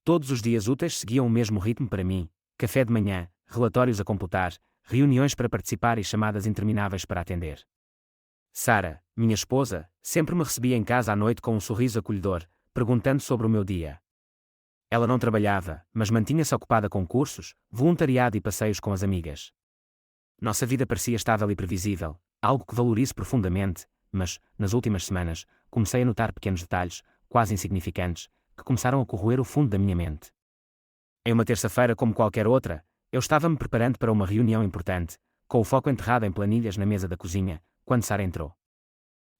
Todos os dias úteis seguiam o mesmo ritmo para mim: café de manhã, relatórios a computar, reuniões para participar e chamadas intermináveis para atender. Sara, minha esposa, sempre me recebia em casa à noite com um sorriso acolhedor, perguntando sobre o meu dia. Ela não trabalhava, mas mantinha-se ocupada com cursos, voluntariado e passeios com as amigas. Nossa vida parecia estável e previsível, algo que valorizo profundamente, mas, nas últimas semanas, comecei a notar pequenos detalhes, quase insignificantes, que começaram a corroer o fundo da minha mente. Em uma terça-feira como qualquer outra, eu estava-me preparando para uma reunião importante, com o foco enterrado em planilhas na mesa da cozinha, quando Sara entrou.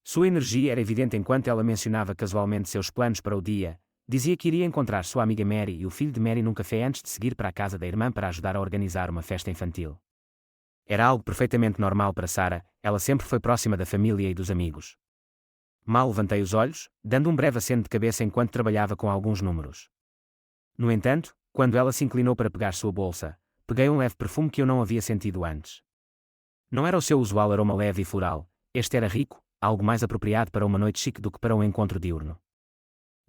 Sua energia era evidente enquanto ela mencionava casualmente seus planos para o dia. Dizia que iria encontrar sua amiga Mary e o filho de Mary num café antes de seguir para a casa da irmã para ajudar a organizar uma festa infantil. Era algo perfeitamente normal para Sara, ela sempre foi próxima da família e dos amigos. Mal levantei os olhos, dando um breve aceno de cabeça enquanto trabalhava com alguns números. No entanto, quando ela se inclinou para pegar sua bolsa, peguei um leve perfume que eu não havia sentido antes. Não era o seu usual aroma leve e floral, este era rico, algo mais apropriado para uma noite chique do que para um encontro diurno.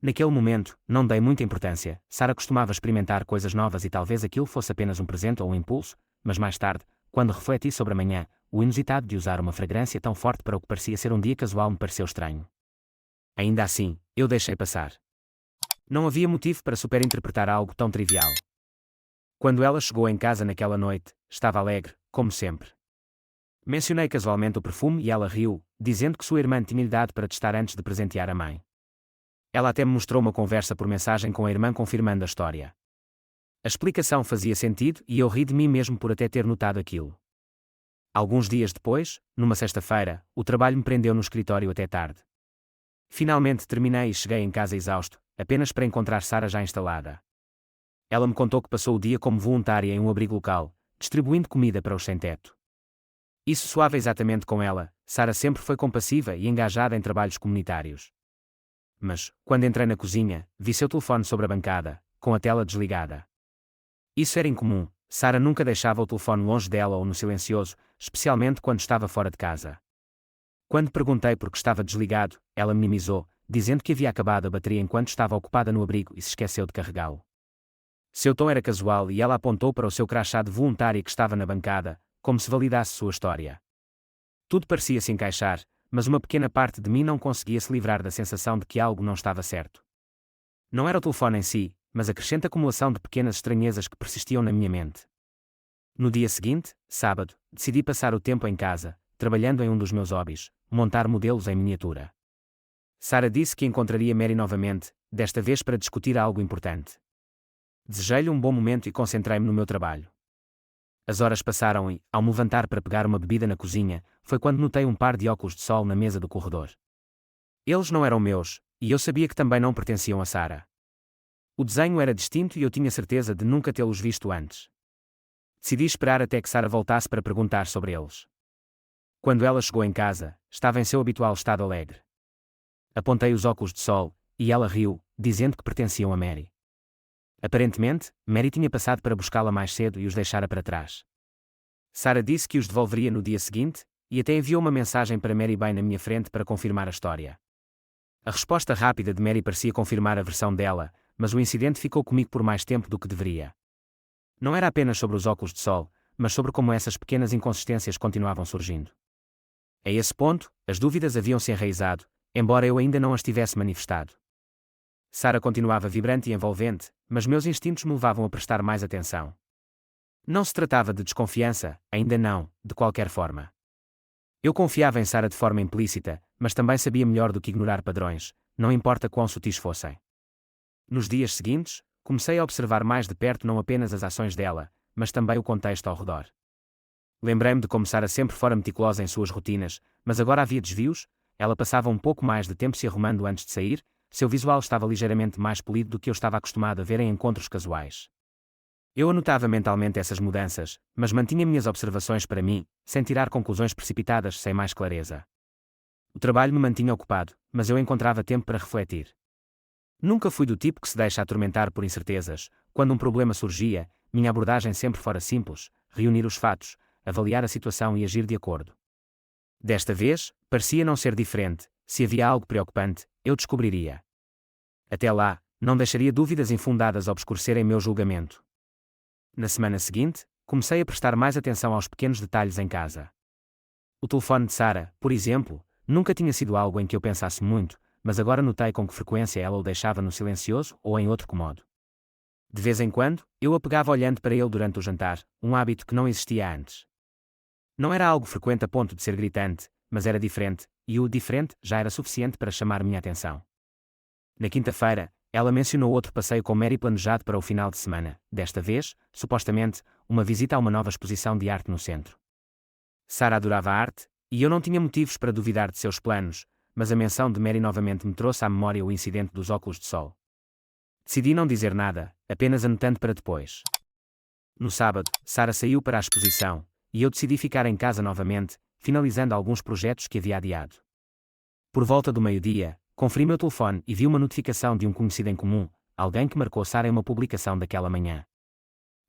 Naquele momento, não dei muita importância. Sara costumava experimentar coisas novas e talvez aquilo fosse apenas um presente ou um impulso, mas mais tarde, quando refleti sobre a manhã, o inusitado de usar uma fragrância tão forte para o que parecia ser um dia casual me pareceu estranho. Ainda assim, eu deixei passar. Não havia motivo para superinterpretar algo tão trivial. Quando ela chegou em casa naquela noite, estava alegre, como sempre. Mencionei casualmente o perfume e ela riu, dizendo que sua irmã tinha-lhe dado para testar antes de presentear a mãe. Ela até me mostrou uma conversa por mensagem com a irmã confirmando a história. A explicação fazia sentido e eu ri de mim mesmo por até ter notado aquilo. Alguns dias depois, numa sexta-feira, o trabalho me prendeu no escritório até tarde. Finalmente terminei e cheguei em casa exausto, apenas para encontrar Sara já instalada. Ela me contou que passou o dia como voluntária em um abrigo local, distribuindo comida para os sem-teto. Isso soava exatamente com ela. Sara sempre foi compassiva e engajada em trabalhos comunitários. Mas, quando entrei na cozinha, vi seu telefone sobre a bancada, com a tela desligada. Isso era incomum. Sara nunca deixava o telefone longe dela ou no silencioso, especialmente quando estava fora de casa. Quando perguntei por que estava desligado, ela minimizou, dizendo que havia acabado a bateria enquanto estava ocupada no abrigo e se esqueceu de carregá-lo. Seu tom era casual e ela apontou para o seu crachá de voluntária que estava na bancada, como se validasse sua história. Tudo parecia se encaixar, mas uma pequena parte de mim não conseguia se livrar da sensação de que algo não estava certo. Não era o telefone em si, mas a crescente acumulação de pequenas estranhezas que persistiam na minha mente. No dia seguinte, sábado, decidi passar o tempo em casa, trabalhando em um dos meus hobbies, montar modelos em miniatura. Sara disse que encontraria Mary novamente, desta vez para discutir algo importante. Desejei-lhe um bom momento e concentrei-me no meu trabalho. As horas passaram e, ao me levantar para pegar uma bebida na cozinha, foi quando notei um par de óculos de sol na mesa do corredor. Eles não eram meus, e eu sabia que também não pertenciam a Sara. O desenho era distinto e eu tinha certeza de nunca tê-los visto antes. Decidi esperar até que Sara voltasse para perguntar sobre eles. Quando ela chegou em casa, estava em seu habitual estado alegre. Apontei os óculos de sol, e ela riu, dizendo que pertenciam a Mary. Aparentemente, Mary tinha passado para buscá-la mais cedo e os deixara para trás. Sara disse que os devolveria no dia seguinte, e até enviou uma mensagem para Mary bem na minha frente para confirmar a história. A resposta rápida de Mary parecia confirmar a versão dela, mas o incidente ficou comigo por mais tempo do que deveria. Não era apenas sobre os óculos de sol, mas sobre como essas pequenas inconsistências continuavam surgindo. A esse ponto, as dúvidas haviam se enraizado, embora eu ainda não as tivesse manifestado. Sara continuava vibrante e envolvente, mas meus instintos me levavam a prestar mais atenção. Não se tratava de desconfiança, ainda não, de qualquer forma. Eu confiava em Sara de forma implícita, mas também sabia melhor do que ignorar padrões, não importa quão sutis fossem. Nos dias seguintes, comecei a observar mais de perto não apenas as ações dela, mas também o contexto ao redor. Lembrei-me de como Sara sempre fora meticulosa em suas rotinas, mas agora havia desvios. Ela passava um pouco mais de tempo se arrumando antes de sair, seu visual estava ligeiramente mais polido do que eu estava acostumado a ver em encontros casuais. Eu anotava mentalmente essas mudanças, mas mantinha minhas observações para mim, sem tirar conclusões precipitadas sem mais clareza. O trabalho me mantinha ocupado, mas eu encontrava tempo para refletir. Nunca fui do tipo que se deixa atormentar por incertezas. Quando um problema surgia, minha abordagem sempre fora simples: reunir os fatos, avaliar a situação e agir de acordo. Desta vez, parecia não ser diferente. Se havia algo preocupante, eu descobriria. Até lá, não deixaria dúvidas infundadas obscurecerem meu julgamento. Na semana seguinte, comecei a prestar mais atenção aos pequenos detalhes em casa. O telefone de Sarah, por exemplo, nunca tinha sido algo em que eu pensasse muito, mas agora notei com que frequência ela o deixava no silencioso ou em outro cômodo. De vez em quando, eu a pegava olhando para ele durante o jantar, um hábito que não existia antes. Não era algo frequente a ponto de ser gritante, mas era diferente, e o diferente já era suficiente para chamar minha atenção. Na quinta-feira, ela mencionou outro passeio com Mary planejado para o final de semana, desta vez, supostamente, uma visita a uma nova exposição de arte no centro. Sarah adorava a arte, e eu não tinha motivos para duvidar de seus planos, mas a menção de Mary novamente me trouxe à memória o incidente dos óculos de sol. Decidi não dizer nada, apenas anotando para depois. No sábado, Sarah saiu para a exposição, e eu decidi ficar em casa novamente, finalizando alguns projetos que havia adiado. Por volta do meio-dia, conferi meu telefone e vi uma notificação de um conhecido em comum, alguém que marcou Sarah em uma publicação daquela manhã.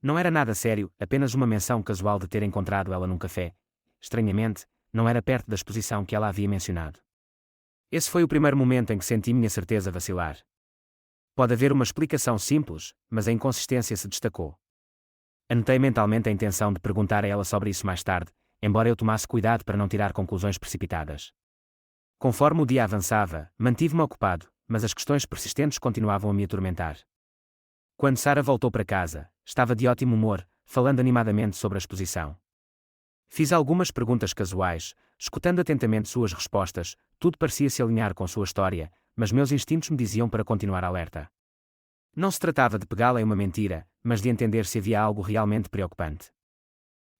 Não era nada sério, apenas uma menção casual de ter encontrado ela num café. Estranhamente, não era perto da exposição que ela havia mencionado. Esse foi o primeiro momento em que senti minha certeza vacilar. Pode haver uma explicação simples, mas a inconsistência se destacou. Anotei mentalmente a intenção de perguntar a ela sobre isso mais tarde, embora eu tomasse cuidado para não tirar conclusões precipitadas. Conforme o dia avançava, mantive-me ocupado, mas as questões persistentes continuavam a me atormentar. Quando Sarah voltou para casa, estava de ótimo humor, falando animadamente sobre a exposição. Fiz algumas perguntas casuais, escutando atentamente suas respostas, tudo parecia se alinhar com sua história, mas meus instintos me diziam para continuar alerta. Não se tratava de pegá-la em uma mentira, mas de entender se havia algo realmente preocupante.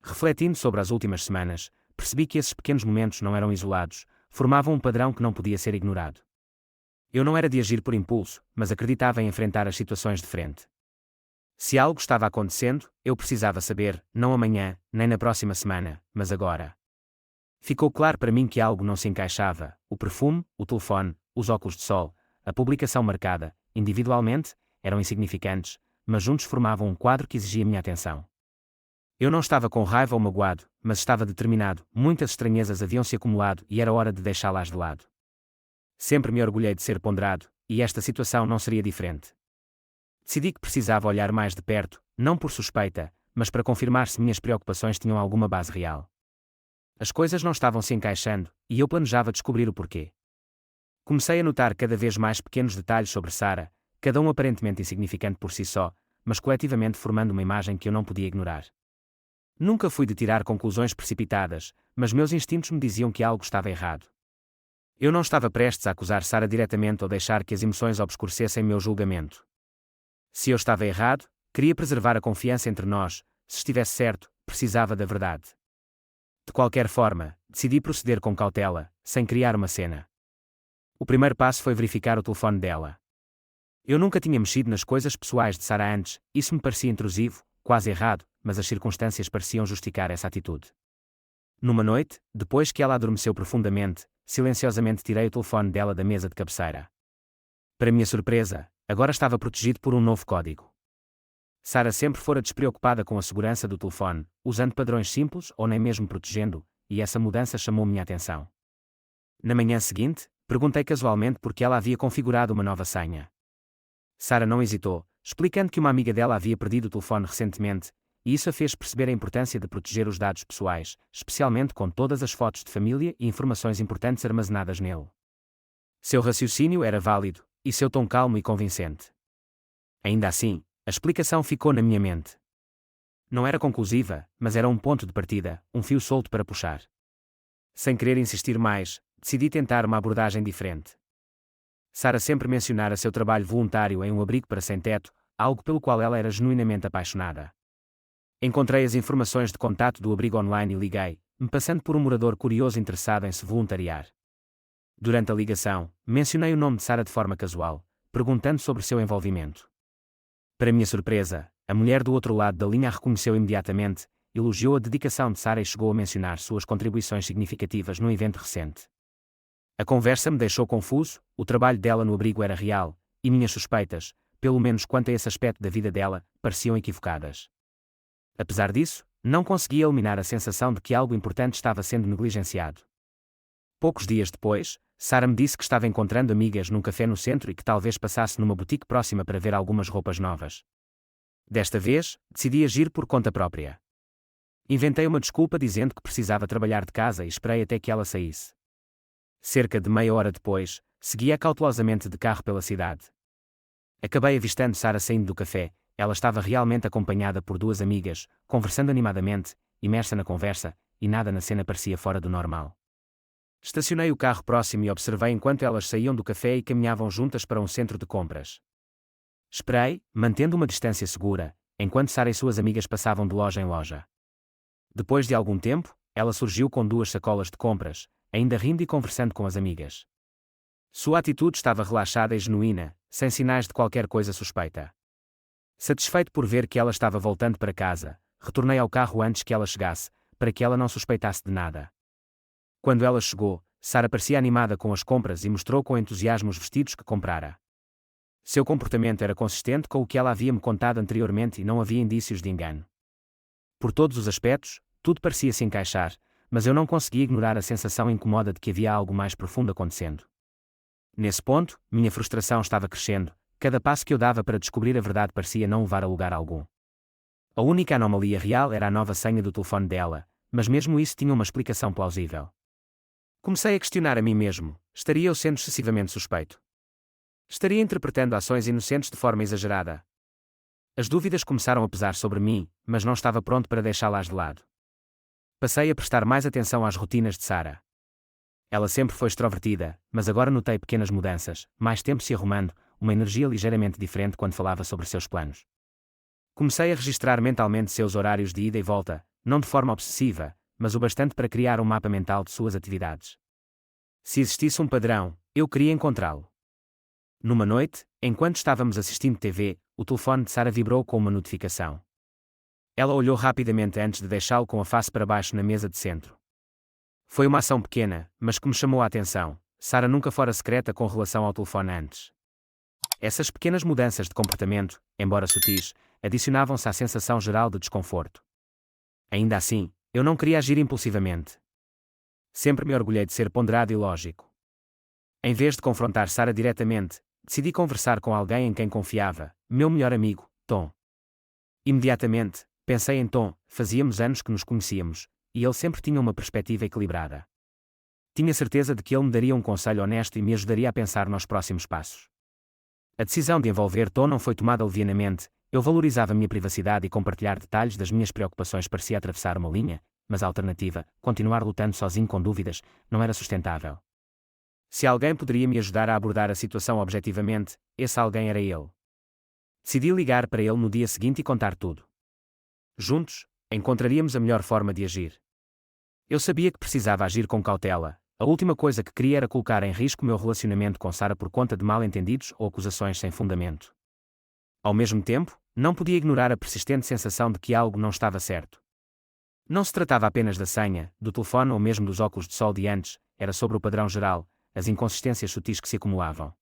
Refletindo sobre as últimas semanas, percebi que esses pequenos momentos não eram isolados, formavam um padrão que não podia ser ignorado. Eu não era de agir por impulso, mas acreditava em enfrentar as situações de frente. Se algo estava acontecendo, eu precisava saber, não amanhã, nem na próxima semana, mas agora. Ficou claro para mim que algo não se encaixava: o perfume, o telefone, os óculos de sol, a publicação marcada, individualmente, eram insignificantes, mas juntos formavam um quadro que exigia minha atenção. Eu não estava com raiva ou magoado, mas estava determinado, muitas estranhezas haviam se acumulado e era hora de deixá-las de lado. Sempre me orgulhei de ser ponderado, e esta situação não seria diferente. Decidi que precisava olhar mais de perto, não por suspeita, mas para confirmar se minhas preocupações tinham alguma base real. As coisas não estavam se encaixando, e eu planejava descobrir o porquê. Comecei a notar cada vez mais pequenos detalhes sobre Sarah, cada um aparentemente insignificante por si só, mas coletivamente formando uma imagem que eu não podia ignorar. Nunca fui de tirar conclusões precipitadas, mas meus instintos me diziam que algo estava errado. Eu não estava prestes a acusar Sarah diretamente ou deixar que as emoções obscurecessem meu julgamento. Se eu estava errado, queria preservar a confiança entre nós; se estivesse certo, precisava da verdade. De qualquer forma, decidi proceder com cautela, sem criar uma cena. O primeiro passo foi verificar o telefone dela. Eu nunca tinha mexido nas coisas pessoais de Sarah antes, isso me parecia intrusivo, quase errado, mas as circunstâncias pareciam justificar essa atitude. Numa noite, depois que ela adormeceu profundamente, silenciosamente tirei o telefone dela da mesa de cabeceira. Para minha surpresa, agora estava protegido por um novo código. Sarah sempre fora despreocupada com a segurança do telefone, usando padrões simples ou nem mesmo protegendo, e essa mudança chamou minha atenção. Na manhã seguinte, perguntei casualmente por que ela havia configurado uma nova senha. Sarah não hesitou, explicando que uma amiga dela havia perdido o telefone recentemente, e isso a fez perceber a importância de proteger os dados pessoais, especialmente com todas as fotos de família e informações importantes armazenadas nele. Seu raciocínio era válido, e seu tom calmo e convincente. Ainda assim, a explicação ficou na minha mente. Não era conclusiva, mas era um ponto de partida, um fio solto para puxar. Sem querer insistir mais, decidi tentar uma abordagem diferente. Sarah sempre mencionara seu trabalho voluntário em um abrigo para sem-teto, algo pelo qual ela era genuinamente apaixonada. Encontrei as informações de contato do abrigo online e liguei, me passando por um morador curioso interessado em se voluntariar. Durante a ligação, mencionei o nome de Sarah de forma casual, perguntando sobre seu envolvimento. Para minha surpresa, a mulher do outro lado da linha a reconheceu imediatamente, elogiou a dedicação de Sarah e chegou a mencionar suas contribuições significativas num evento recente. A conversa me deixou confuso, o trabalho dela no abrigo era real, e minhas suspeitas, pelo menos quanto a esse aspecto da vida dela, pareciam equivocadas. Apesar disso, não conseguia eliminar a sensação de que algo importante estava sendo negligenciado. Poucos dias depois, Sara me disse que estava encontrando amigas num café no centro e que talvez passasse numa boutique próxima para ver algumas roupas novas. Desta vez, decidi agir por conta própria. Inventei uma desculpa dizendo que precisava trabalhar de casa e esperei até que ela saísse. Cerca de meia hora depois, seguia cautelosamente de carro pela cidade. Acabei avistando Sara saindo do café. Ela estava realmente acompanhada por duas amigas, conversando animadamente, imersa na conversa, e nada na cena parecia fora do normal. Estacionei o carro próximo e observei enquanto elas saíam do café e caminhavam juntas para um centro de compras. Esperei, mantendo uma distância segura, enquanto Sara e suas amigas passavam de loja em loja. Depois de algum tempo, ela surgiu com duas sacolas de compras, ainda rindo e conversando com as amigas. Sua atitude estava relaxada e genuína, sem sinais de qualquer coisa suspeita. Satisfeito por ver que ela estava voltando para casa, retornei ao carro antes que ela chegasse, para que ela não suspeitasse de nada. Quando ela chegou, Sara parecia animada com as compras e mostrou com entusiasmo os vestidos que comprara. Seu comportamento era consistente com o que ela havia me contado anteriormente e não havia indícios de engano. Por todos os aspectos, tudo parecia se encaixar, mas eu não conseguia ignorar a sensação incômoda de que havia algo mais profundo acontecendo. Nesse ponto, minha frustração estava crescendo, cada passo que eu dava para descobrir a verdade parecia não levar a lugar algum. A única anomalia real era a nova senha do telefone dela, mas mesmo isso tinha uma explicação plausível. Comecei a questionar a mim mesmo: estaria eu sendo excessivamente suspeito? Estaria interpretando ações inocentes de forma exagerada? As dúvidas começaram a pesar sobre mim, mas não estava pronto para deixá-las de lado. Passei a prestar mais atenção às rotinas de Sara. Ela sempre foi extrovertida, mas agora notei pequenas mudanças, mais tempo se arrumando, uma energia ligeiramente diferente quando falava sobre seus planos. Comecei a registrar mentalmente seus horários de ida e volta, não de forma obsessiva, mas o bastante para criar um mapa mental de suas atividades. Se existisse um padrão, eu queria encontrá-lo. Numa noite, enquanto estávamos assistindo TV, o telefone de Sara vibrou com uma notificação. Ela olhou rapidamente antes de deixá-lo com a face para baixo na mesa de centro. Foi uma ação pequena, mas que me chamou a atenção. Sara nunca fora secreta com relação ao telefone antes. Essas pequenas mudanças de comportamento, embora sutis, adicionavam-se à sensação geral de desconforto. Ainda assim, eu não queria agir impulsivamente. Sempre me orgulhei de ser ponderado e lógico. Em vez de confrontar Sara diretamente, decidi conversar com alguém em quem confiava, meu melhor amigo, Tom. Imediatamente, pensei em Tom. Fazíamos anos que nos conhecíamos, e ele sempre tinha uma perspectiva equilibrada. Tinha certeza de que ele me daria um conselho honesto e me ajudaria a pensar nos próximos passos. A decisão de envolver Tom não foi tomada levianamente. Eu valorizava a minha privacidade e compartilhar detalhes das minhas preocupações parecia atravessar uma linha, mas a alternativa, continuar lutando sozinho com dúvidas, não era sustentável. Se alguém poderia me ajudar a abordar a situação objetivamente, esse alguém era ele. Decidi ligar para ele no dia seguinte e contar tudo. Juntos, encontraríamos a melhor forma de agir. Eu sabia que precisava agir com cautela. A última coisa que queria era colocar em risco meu relacionamento com Sara por conta de mal-entendidos ou acusações sem fundamento. Ao mesmo tempo, não podia ignorar a persistente sensação de que algo não estava certo. Não se tratava apenas da senha, do telefone ou mesmo dos óculos de sol de antes, era sobre o padrão geral, as inconsistências sutis que se acumulavam.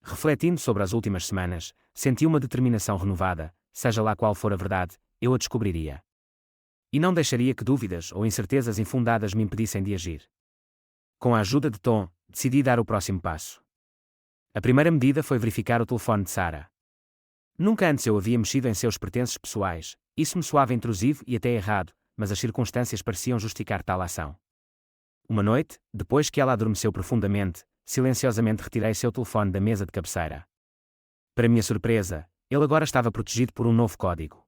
Refletindo sobre as últimas semanas, senti uma determinação renovada, seja lá qual for a verdade, eu a descobriria. E não deixaria que dúvidas ou incertezas infundadas me impedissem de agir. Com a ajuda de Tom, decidi dar o próximo passo. A primeira medida foi verificar o telefone de Sara. Nunca antes eu havia mexido em seus pertences pessoais, isso me soava intrusivo e até errado, mas as circunstâncias pareciam justificar tal ação. Uma noite, depois que ela adormeceu profundamente, silenciosamente retirei seu telefone da mesa de cabeceira. Para minha surpresa, ele agora estava protegido por um novo código.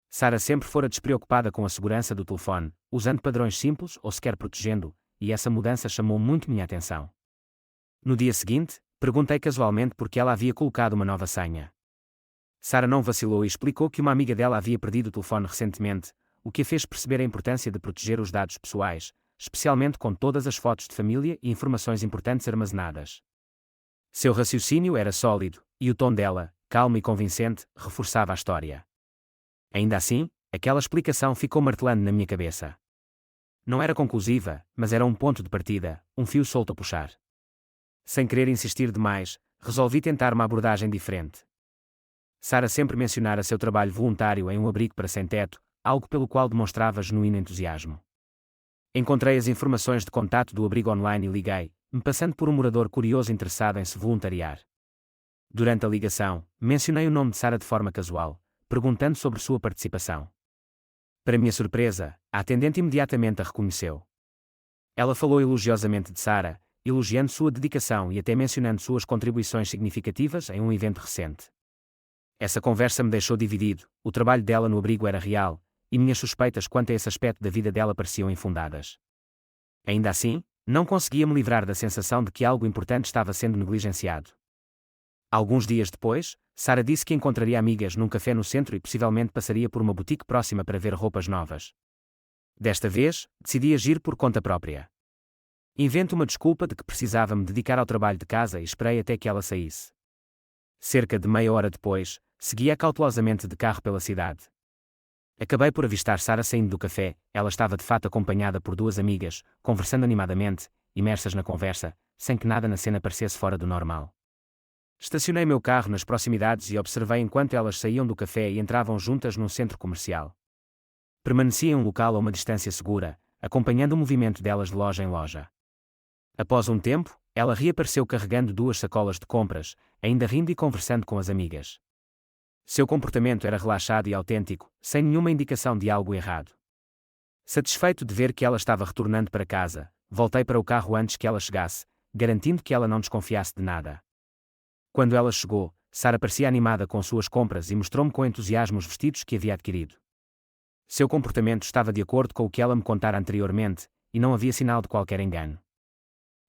Sara sempre fora despreocupada com a segurança do telefone, usando padrões simples ou sequer protegendo-o, e essa mudança chamou muito minha atenção. No dia seguinte, perguntei casualmente por que ela havia colocado uma nova senha. Sara não vacilou e explicou que uma amiga dela havia perdido o telefone recentemente, o que a fez perceber a importância de proteger os dados pessoais, especialmente com todas as fotos de família e informações importantes armazenadas. Seu raciocínio era sólido, e o tom dela, calmo e convincente, reforçava a história. Ainda assim, aquela explicação ficou martelando na minha cabeça. Não era conclusiva, mas era um ponto de partida, um fio solto a puxar. Sem querer insistir demais, resolvi tentar uma abordagem diferente. Sara sempre mencionara seu trabalho voluntário em um abrigo para sem-teto, algo pelo qual demonstrava genuíno entusiasmo. Encontrei as informações de contato do abrigo online e liguei, me passando por um morador curioso interessado em se voluntariar. Durante a ligação, mencionei o nome de Sara de forma casual, perguntando sobre sua participação. Para minha surpresa, a atendente imediatamente a reconheceu. Ela falou elogiosamente de Sara, elogiando sua dedicação e até mencionando suas contribuições significativas em um evento recente. Essa conversa me deixou dividido. O trabalho dela no abrigo era real, e minhas suspeitas quanto a esse aspecto da vida dela pareciam infundadas. Ainda assim, não conseguia me livrar da sensação de que algo importante estava sendo negligenciado. Alguns dias depois, Sara disse que encontraria amigas num café no centro e possivelmente passaria por uma boutique próxima para ver roupas novas. Desta vez, decidi agir por conta própria. Invento uma desculpa de que precisava me dedicar ao trabalho de casa e esperei até que ela saísse. Cerca de meia hora depois, seguia cautelosamente de carro pela cidade. Acabei por avistar Sara saindo do café. Ela estava de fato acompanhada por duas amigas, conversando animadamente, imersas na conversa, sem que nada na cena parecesse fora do normal. Estacionei meu carro nas proximidades e observei enquanto elas saíam do café e entravam juntas num centro comercial. Permaneci em um local a uma distância segura, acompanhando o movimento delas de loja em loja. Após um tempo, ela reapareceu carregando duas sacolas de compras, ainda rindo e conversando com as amigas. Seu comportamento era relaxado e autêntico, sem nenhuma indicação de algo errado. Satisfeito de ver que ela estava retornando para casa, voltei para o carro antes que ela chegasse, garantindo que ela não desconfiasse de nada. Quando ela chegou, Sara parecia animada com suas compras e mostrou-me com entusiasmo os vestidos que havia adquirido. Seu comportamento estava de acordo com o que ela me contara anteriormente, e não havia sinal de qualquer engano.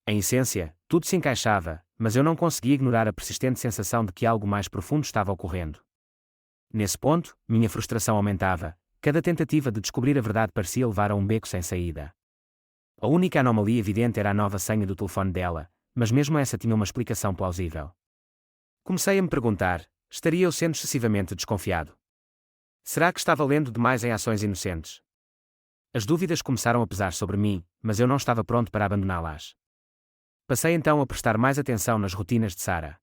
Em essência, tudo se encaixava, mas eu não conseguia ignorar a persistente sensação de que algo mais profundo estava ocorrendo. Nesse ponto, minha frustração aumentava. Cada tentativa de descobrir a verdade parecia levar a um beco sem saída. A única anomalia evidente era a nova senha do telefone dela, mas mesmo essa tinha uma explicação plausível. Comecei a me perguntar, estaria eu sendo excessivamente desconfiado? Será que estava lendo demais em ações inocentes? As dúvidas começaram a pesar sobre mim, mas eu não estava pronto para abandoná-las. Passei então a prestar mais atenção nas rotinas de Sara.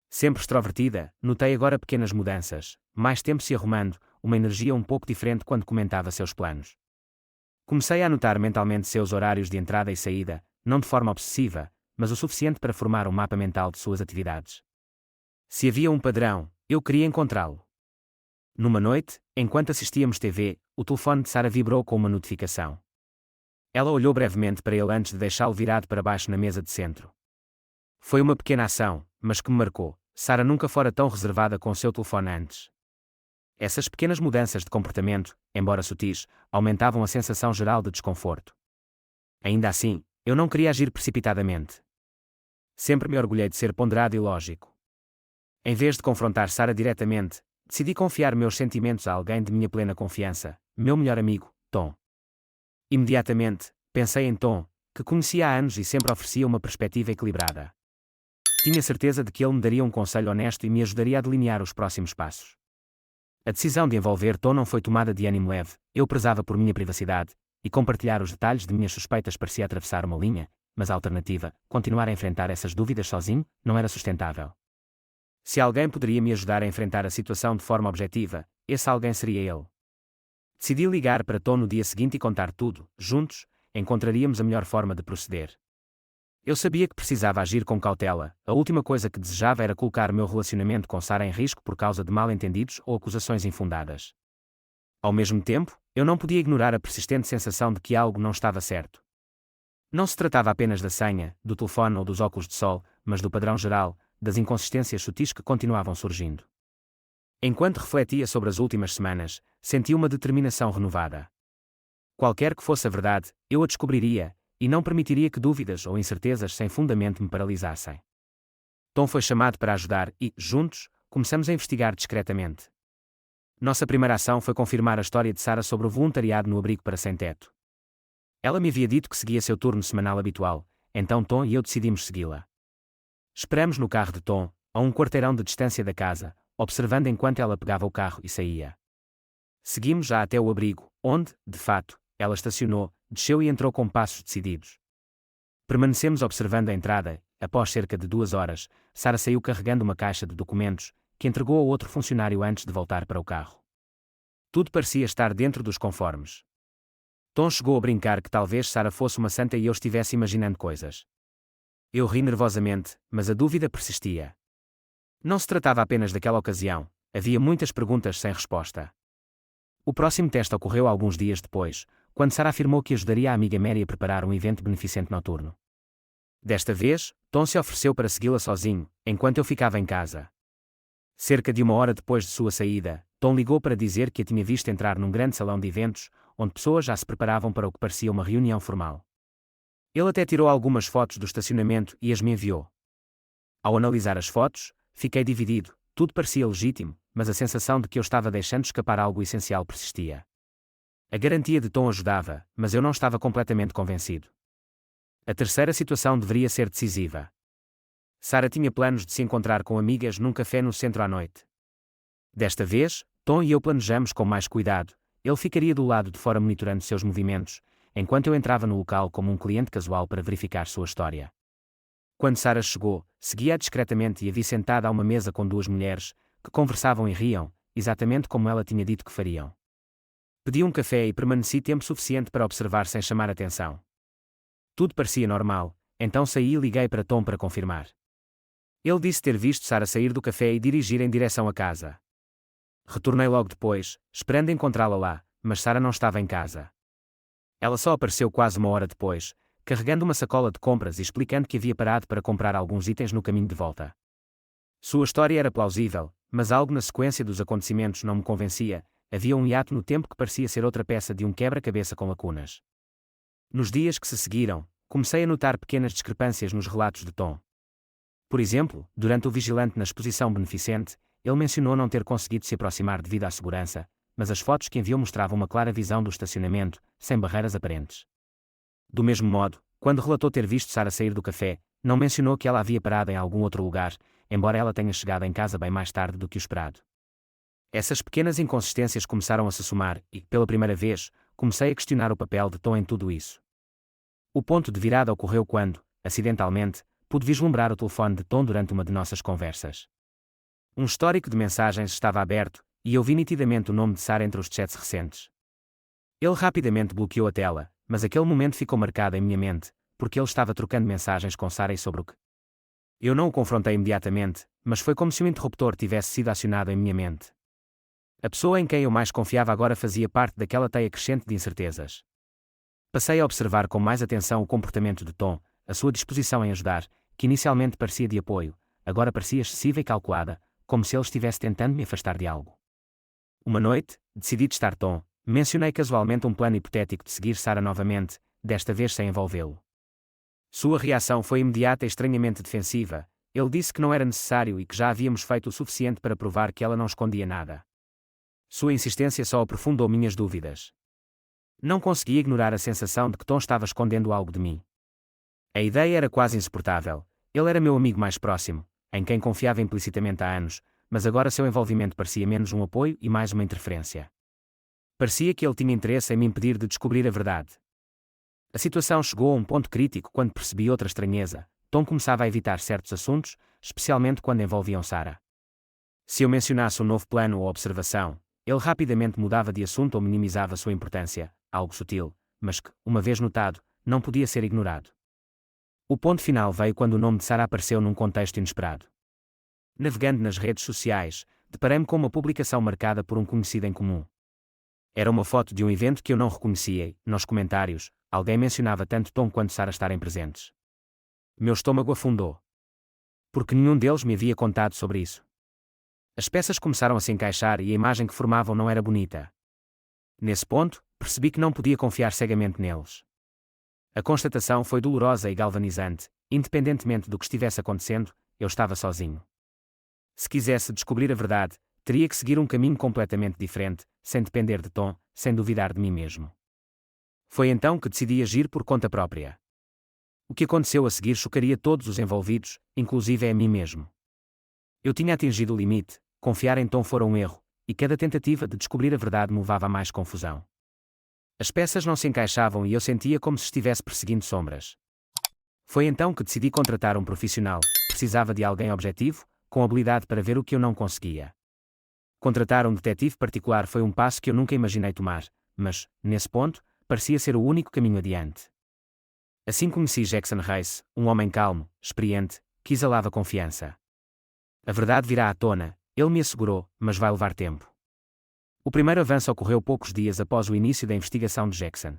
Sempre extrovertida, notei agora pequenas mudanças, mais tempo se arrumando, uma energia um pouco diferente quando comentava seus planos. Comecei a anotar mentalmente seus horários de entrada e saída, não de forma obsessiva, mas o suficiente para formar um mapa mental de suas atividades. Se havia um padrão, eu queria encontrá-lo. Numa noite, enquanto assistíamos TV, o telefone de Sara vibrou com uma notificação. Ela olhou brevemente para ele antes de deixá-lo virado para baixo na mesa de centro. Foi uma pequena ação, mas que me marcou. Sara nunca fora tão reservada com seu telefone antes. Essas pequenas mudanças de comportamento, embora sutis, aumentavam a sensação geral de desconforto. Ainda assim, eu não queria agir precipitadamente. Sempre me orgulhei de ser ponderado e lógico. Em vez de confrontar Sara diretamente, decidi confiar meus sentimentos a alguém de minha plena confiança, meu melhor amigo, Tom. Imediatamente, pensei em Tom, que conhecia há anos e sempre oferecia uma perspectiva equilibrada. Tinha certeza de que ele me daria um conselho honesto e me ajudaria a delinear os próximos passos. A decisão de envolver Tom não foi tomada de ânimo leve. Eu prezava por minha privacidade, e compartilhar os detalhes de minhas suspeitas parecia atravessar uma linha, mas a alternativa, continuar a enfrentar essas dúvidas sozinho, não era sustentável. Se alguém poderia me ajudar a enfrentar a situação de forma objetiva, esse alguém seria ele. Decidi ligar para Tom no dia seguinte e contar tudo. Juntos, encontraríamos a melhor forma de proceder. Eu sabia que precisava agir com cautela. A última coisa que desejava era colocar meu relacionamento com Sara em risco por causa de mal-entendidos ou acusações infundadas. Ao mesmo tempo, eu não podia ignorar a persistente sensação de que algo não estava certo. Não se tratava apenas da senha, do telefone ou dos óculos de sol, mas do padrão geral, das inconsistências sutis que continuavam surgindo. Enquanto refletia sobre as últimas semanas, senti uma determinação renovada. Qualquer que fosse a verdade, eu a descobriria, e não permitiria que dúvidas ou incertezas sem fundamento me paralisassem. Tom foi chamado para ajudar e, juntos, começamos a investigar discretamente. Nossa primeira ação foi confirmar a história de Sara sobre o voluntariado no abrigo para sem-teto. Ela me havia dito que seguia seu turno semanal habitual, então Tom e eu decidimos segui-la. Esperamos no carro de Tom, a um quarteirão de distância da casa, observando enquanto ela pegava o carro e saía. Seguimos-a até o abrigo, onde, de fato, ela estacionou, desceu e entrou com passos decididos. Permanecemos observando a entrada. Após cerca de 2 horas, Sara saiu carregando uma caixa de documentos, que entregou a outro funcionário antes de voltar para o carro. Tudo parecia estar dentro dos conformes. Tom chegou a brincar que talvez Sara fosse uma santa e eu estivesse imaginando coisas. Eu ri nervosamente, mas a dúvida persistia. Não se tratava apenas daquela ocasião, havia muitas perguntas sem resposta. O próximo teste ocorreu alguns dias depois, quando Sarah afirmou que ajudaria a amiga Mary a preparar um evento beneficente noturno. Desta vez, Tom se ofereceu para segui-la sozinho, enquanto eu ficava em casa. Cerca de 1 hora depois de sua saída, Tom ligou para dizer que a tinha visto entrar num grande salão de eventos, onde pessoas já se preparavam para o que parecia uma reunião formal. Ele até tirou algumas fotos do estacionamento e as me enviou. Ao analisar as fotos, fiquei dividido, tudo parecia legítimo, mas a sensação de que eu estava deixando escapar algo essencial persistia. A garantia de Tom ajudava, mas eu não estava completamente convencido. A terceira situação deveria ser decisiva. Sarah tinha planos de se encontrar com amigas num café no centro à noite. Desta vez, Tom e eu planejamos com mais cuidado. Ele ficaria do lado de fora monitorando seus movimentos, enquanto eu entrava no local como um cliente casual para verificar sua história. Quando Sarah chegou, seguia-a discretamente e a vi sentada a uma mesa com 2 mulheres, que conversavam e riam, exatamente como ela tinha dito que fariam. Pedi um café e permaneci tempo suficiente para observar sem chamar atenção. Tudo parecia normal, então saí e liguei para Tom para confirmar. Ele disse ter visto Sarah sair do café e dirigir em direção à casa. Retornei logo depois, esperando encontrá-la lá, mas Sarah não estava em casa. Ela só apareceu quase 1 hora depois, carregando uma sacola de compras e explicando que havia parado para comprar alguns itens no caminho de volta. Sua história era plausível, mas algo na sequência dos acontecimentos não me convencia. Havia um hiato no tempo que parecia ser outra peça de um quebra-cabeça com lacunas. Nos dias que se seguiram, comecei a notar pequenas discrepâncias nos relatos de Tom. Por exemplo, durante o vigilante na exposição beneficente, ele mencionou não ter conseguido se aproximar devido à segurança, mas as fotos que enviou mostravam uma clara visão do estacionamento, sem barreiras aparentes. Do mesmo modo, quando relatou ter visto Sarah sair do café, não mencionou que ela havia parado em algum outro lugar, embora ela tenha chegado em casa bem mais tarde do que o esperado. Essas pequenas inconsistências começaram a se somar e, pela primeira vez, comecei a questionar o papel de Tom em tudo isso. O ponto de virada ocorreu quando, acidentalmente, pude vislumbrar o telefone de Tom durante uma de nossas conversas. Um histórico de mensagens estava aberto, e eu vi nitidamente o nome de Sarah entre os chats recentes. Ele rapidamente bloqueou a tela, mas aquele momento ficou marcado em minha mente, porque ele estava trocando mensagens com Sarah sobre o que. Eu não o confrontei imediatamente, mas foi como se o interruptor tivesse sido acionado em minha mente. A pessoa em quem eu mais confiava agora fazia parte daquela teia crescente de incertezas. Passei a observar com mais atenção o comportamento de Tom, a sua disposição em ajudar, que inicialmente parecia de apoio, agora parecia excessiva e calculada, como se ele estivesse tentando me afastar de algo. Uma noite, decidi testar Tom, mencionei casualmente um plano hipotético de seguir Sarah novamente, desta vez sem envolvê-lo. Sua reação foi imediata e estranhamente defensiva. Ele disse que não era necessário e que já havíamos feito o suficiente para provar que ela não escondia nada. Sua insistência só aprofundou minhas dúvidas. Não conseguia ignorar a sensação de que Tom estava escondendo algo de mim. A ideia era quase insuportável. Ele era meu amigo mais próximo, em quem confiava implicitamente há anos, mas agora seu envolvimento parecia menos um apoio e mais uma interferência. Parecia que ele tinha interesse em me impedir de descobrir a verdade. A situação chegou a um ponto crítico quando percebi outra estranheza. Tom começava a evitar certos assuntos, especialmente quando envolviam Sarah. Se eu mencionasse um novo plano ou observação, ele rapidamente mudava de assunto ou minimizava sua importância, algo sutil, mas que, uma vez notado, não podia ser ignorado. O ponto final veio quando o nome de Sarah apareceu num contexto inesperado. Navegando nas redes sociais, deparei-me com uma publicação marcada por um conhecido em comum. Era uma foto de um evento que eu não reconhecia e, nos comentários, alguém mencionava tanto Tom quanto Sarah estarem presentes. Meu estômago afundou. Porque nenhum deles me havia contado sobre isso. As peças começaram a se encaixar e a imagem que formavam não era bonita. Nesse ponto, percebi que não podia confiar cegamente neles. A constatação foi dolorosa e galvanizante. Independentemente do que estivesse acontecendo, eu estava sozinho. Se quisesse descobrir a verdade, teria que seguir um caminho completamente diferente, sem depender de Tom, sem duvidar de mim mesmo. Foi então que decidi agir por conta própria. O que aconteceu a seguir chocaria todos os envolvidos, inclusive a mim mesmo. Eu tinha atingido o limite, confiar em Tom fora um erro, e cada tentativa de descobrir a verdade me levava a mais confusão. As peças não se encaixavam e eu sentia como se estivesse perseguindo sombras. Foi então que decidi contratar um profissional. Precisava de alguém objetivo, com habilidade para ver o que eu não conseguia. Contratar um detetive particular foi um passo que eu nunca imaginei tomar, mas, nesse ponto, parecia ser o único caminho adiante. Assim conheci Jackson Rice, um homem calmo, experiente, que exalava confiança. A verdade virá à tona, ele me assegurou, mas vai levar tempo. O primeiro avanço ocorreu poucos dias após o início da investigação de Jackson.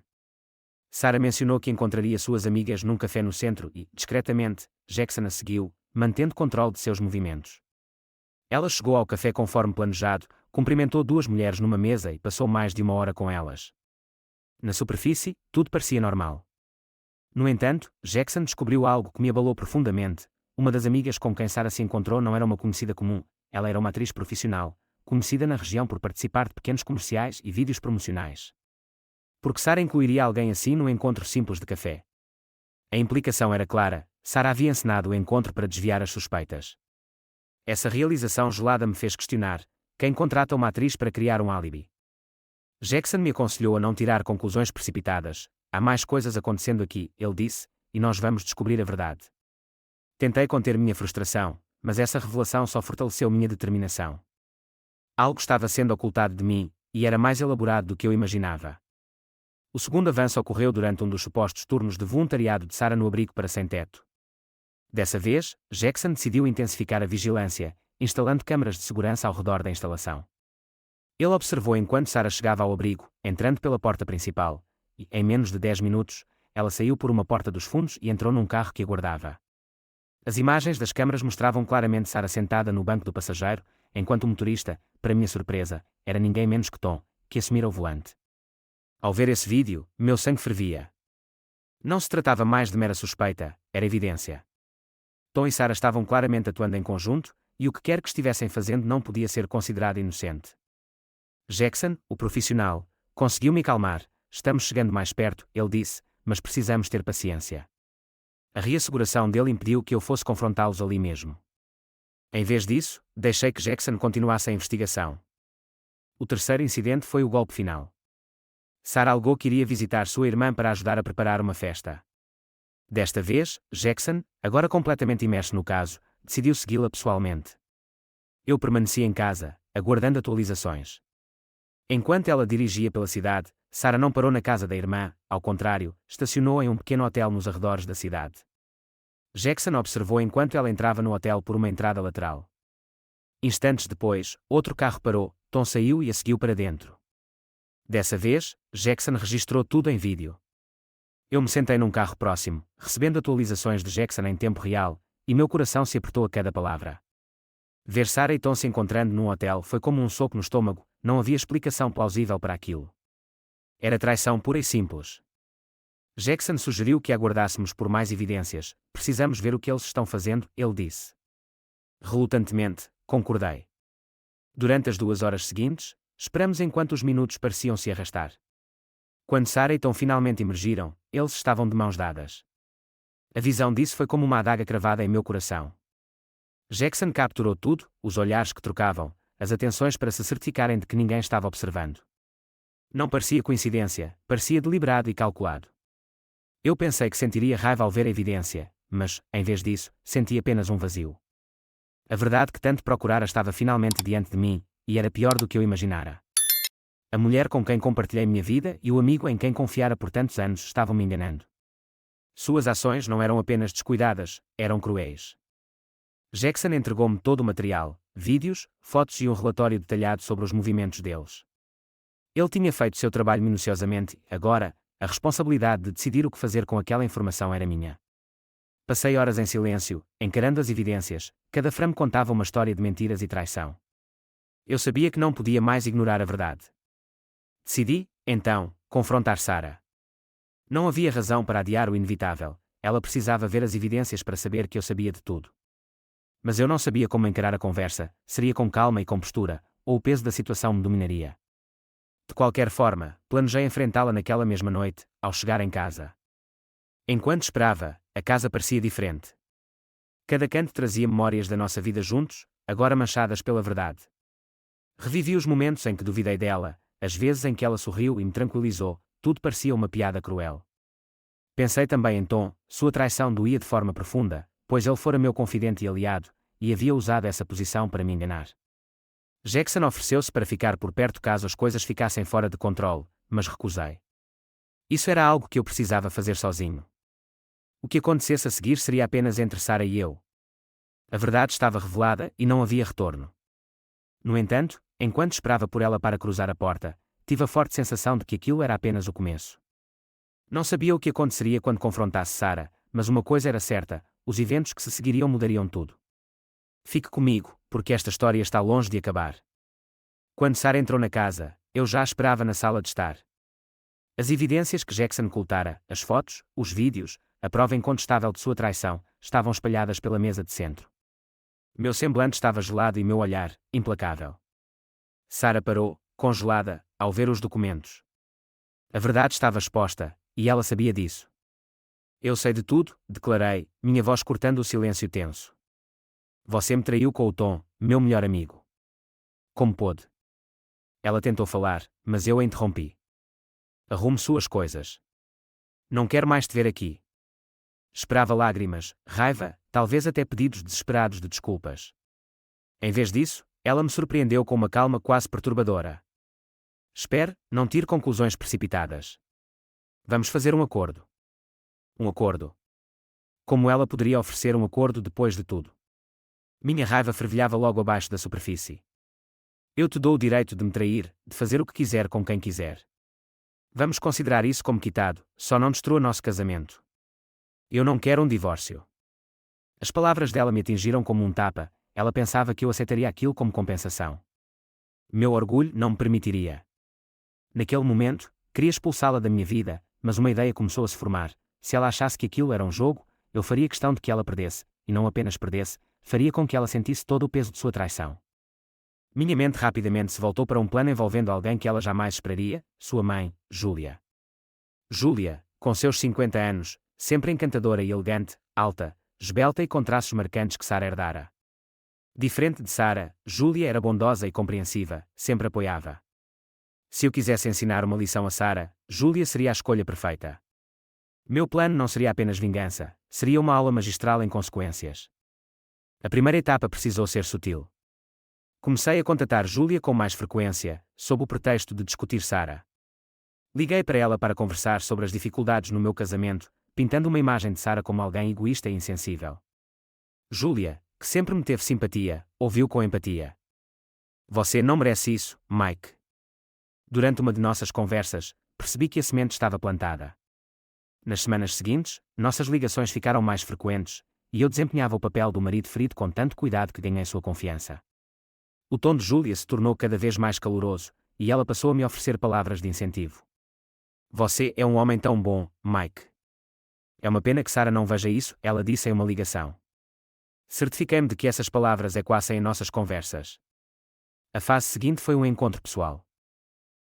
Sarah mencionou que encontraria suas amigas num café no centro e, discretamente, Jackson a seguiu, mantendo controle de seus movimentos. Ela chegou ao café conforme planejado, cumprimentou duas mulheres numa mesa e passou mais de uma hora com elas. Na superfície, tudo parecia normal. No entanto, Jackson descobriu algo que me abalou profundamente. Uma das amigas com quem Sarah se encontrou não era uma conhecida comum, ela era uma atriz profissional, conhecida na região por participar de pequenos comerciais e vídeos promocionais. Por que Sarah incluiria alguém assim num encontro simples de café? A implicação era clara, Sarah havia encenado o encontro para desviar as suspeitas. Essa realização gelada me fez questionar: quem contrata uma atriz para criar um álibi? Jackson me aconselhou a não tirar conclusões precipitadas. Há mais coisas acontecendo aqui, ele disse, e nós vamos descobrir a verdade. Tentei conter minha frustração, mas essa revelação só fortaleceu minha determinação. Algo estava sendo ocultado de mim, e era mais elaborado do que eu imaginava. O segundo avanço ocorreu durante um dos supostos turnos de voluntariado de Sarah no abrigo para sem-teto. Dessa vez, Jackson decidiu intensificar a vigilância, instalando câmaras de segurança ao redor da instalação. Ele observou enquanto Sarah chegava ao abrigo, entrando pela porta principal, e, em menos de 10 minutos, ela saiu por uma porta dos fundos e entrou num carro que aguardava. As imagens das câmaras mostravam claramente Sarah sentada no banco do passageiro, enquanto o motorista, para minha surpresa, era ninguém menos que Tom, que assumira o volante. Ao ver esse vídeo, meu sangue fervia. Não se tratava mais de mera suspeita, era evidência. Tom e Sarah estavam claramente atuando em conjunto, e o que quer que estivessem fazendo não podia ser considerado inocente. Jackson, o profissional, conseguiu me acalmar. Estamos chegando mais perto, ele disse, mas precisamos ter paciência. A reasseguração dele impediu que eu fosse confrontá-los ali mesmo. Em vez disso, deixei que Jackson continuasse a investigação. O terceiro incidente foi o golpe final. Sarah alegou que iria visitar sua irmã para ajudar a preparar uma festa. Desta vez, Jackson, agora completamente imerso no caso, decidiu segui-la pessoalmente. Eu permaneci em casa, aguardando atualizações. Enquanto ela dirigia pela cidade, Sarah não parou na casa da irmã, ao contrário, estacionou em um pequeno hotel nos arredores da cidade. Jackson observou enquanto ela entrava no hotel por uma entrada lateral. Instantes depois, outro carro parou, Tom saiu e a seguiu para dentro. Dessa vez, Jackson registrou tudo em vídeo. Eu me sentei num carro próximo, recebendo atualizações de Jackson em tempo real, e meu coração se apertou a cada palavra. Ver Sarah e Tom se encontrando num hotel foi como um soco no estômago, não havia explicação plausível para aquilo. Era traição pura e simples. Jackson sugeriu que aguardássemos por mais evidências. Precisamos ver o que eles estão fazendo, ele disse. Relutantemente, concordei. Durante as 2 horas seguintes, esperamos enquanto os minutos pareciam se arrastar. Quando Sarah e Tom finalmente emergiram, eles estavam de mãos dadas. A visão disso foi como uma adaga cravada em meu coração. Jackson capturou tudo, os olhares que trocavam, as atenções para se certificarem de que ninguém estava observando. Não parecia coincidência, parecia deliberado e calculado. Eu pensei que sentiria raiva ao ver a evidência, mas, em vez disso, senti apenas um vazio. A verdade que tanto procurara estava finalmente diante de mim, e era pior do que eu imaginara. A mulher com quem compartilhei minha vida e o amigo em quem confiara por tantos anos estavam me enganando. Suas ações não eram apenas descuidadas, eram cruéis. Jackson entregou-me todo o material, vídeos, fotos e um relatório detalhado sobre os movimentos deles. Ele tinha feito seu trabalho minuciosamente, agora, a responsabilidade de decidir o que fazer com aquela informação era minha. Passei horas em silêncio, encarando as evidências, cada frame contava uma história de mentiras e traição. Eu sabia que não podia mais ignorar a verdade. Decidi, então, confrontar Sarah. Não havia razão para adiar o inevitável, ela precisava ver as evidências para saber que eu sabia de tudo. Mas eu não sabia como encarar a conversa, seria com calma e com postura, ou o peso da situação me dominaria. De qualquer forma, planejei enfrentá-la naquela mesma noite, ao chegar em casa. Enquanto esperava, a casa parecia diferente. Cada canto trazia memórias da nossa vida juntos, agora manchadas pela verdade. Revivi os momentos em que duvidei dela, as vezes em que ela sorriu e me tranquilizou, tudo parecia uma piada cruel. Pensei também em Tom, sua traição doía de forma profunda, pois ele fora meu confidente e aliado, e havia usado essa posição para me enganar. Jackson ofereceu-se para ficar por perto caso as coisas ficassem fora de controle, mas recusei. Isso era algo que eu precisava fazer sozinho. O que acontecesse a seguir seria apenas entre Sarah e eu. A verdade estava revelada e não havia retorno. No entanto, enquanto esperava por ela para cruzar a porta, tive a forte sensação de que aquilo era apenas o começo. Não sabia o que aconteceria quando confrontasse Sarah, mas uma coisa era certa: os eventos que se seguiriam mudariam tudo. Fique comigo, porque esta história está longe de acabar. Quando Sarah entrou na casa, eu já a esperava na sala de estar. As evidências que Jackson ocultara, as fotos, os vídeos, a prova incontestável de sua traição, estavam espalhadas pela mesa de centro. Meu semblante estava gelado e meu olhar, implacável. Sarah parou, congelada, ao ver os documentos. A verdade estava exposta, e ela sabia disso. Eu sei de tudo, declarei, minha voz cortando o silêncio tenso. Você me traiu com o Tom, meu melhor amigo. Como pôde? Ela tentou falar, mas eu a interrompi. Arrume suas coisas. Não quero mais te ver aqui. Esperava lágrimas, raiva, talvez até pedidos desesperados de desculpas. Em vez disso, ela me surpreendeu com uma calma quase perturbadora. Espere, não tire conclusões precipitadas. Vamos fazer um acordo. Um acordo. Como ela poderia oferecer um acordo depois de tudo? Minha raiva fervilhava logo abaixo da superfície. Eu te dou o direito de me trair, de fazer o que quiser com quem quiser. Vamos considerar isso como quitado, só não destrua nosso casamento. Eu não quero um divórcio. As palavras dela me atingiram como um tapa, ela pensava que eu aceitaria aquilo como compensação. Meu orgulho não me permitiria. Naquele momento, queria expulsá-la da minha vida, mas uma ideia começou a se formar: se ela achasse que aquilo era um jogo, eu faria questão de que ela perdesse, e não apenas perdesse, faria com que ela sentisse todo o peso de sua traição. Minha mente rapidamente se voltou para um plano envolvendo alguém que ela jamais esperaria, sua mãe, Julia. Julia, com seus 50 anos, sempre encantadora e elegante, alta, esbelta e com traços marcantes que Sarah herdara. Diferente de Sarah, Julia era bondosa e compreensiva, sempre apoiava. Se eu quisesse ensinar uma lição a Sarah, Julia seria a escolha perfeita. Meu plano não seria apenas vingança, seria uma aula magistral em consequências. A primeira etapa precisou ser sutil. Comecei a contatar Julia com mais frequência, sob o pretexto de discutir Sarah. Liguei para ela para conversar sobre as dificuldades no meu casamento, pintando uma imagem de Sarah como alguém egoísta e insensível. Julia, que sempre me teve simpatia, ouviu com empatia. Você não merece isso, Mike. Durante uma de nossas conversas, percebi que a semente estava plantada. Nas semanas seguintes, nossas ligações ficaram mais frequentes, e eu desempenhava o papel do marido ferido com tanto cuidado que ganhei sua confiança. O tom de Julia se tornou cada vez mais caloroso, e ela passou a me oferecer palavras de incentivo. Você é um homem tão bom, Mike. É uma pena que Sarah não veja isso, ela disse em uma ligação. Certifiquei-me de que essas palavras ecoassem em nossas conversas. A fase seguinte foi um encontro pessoal.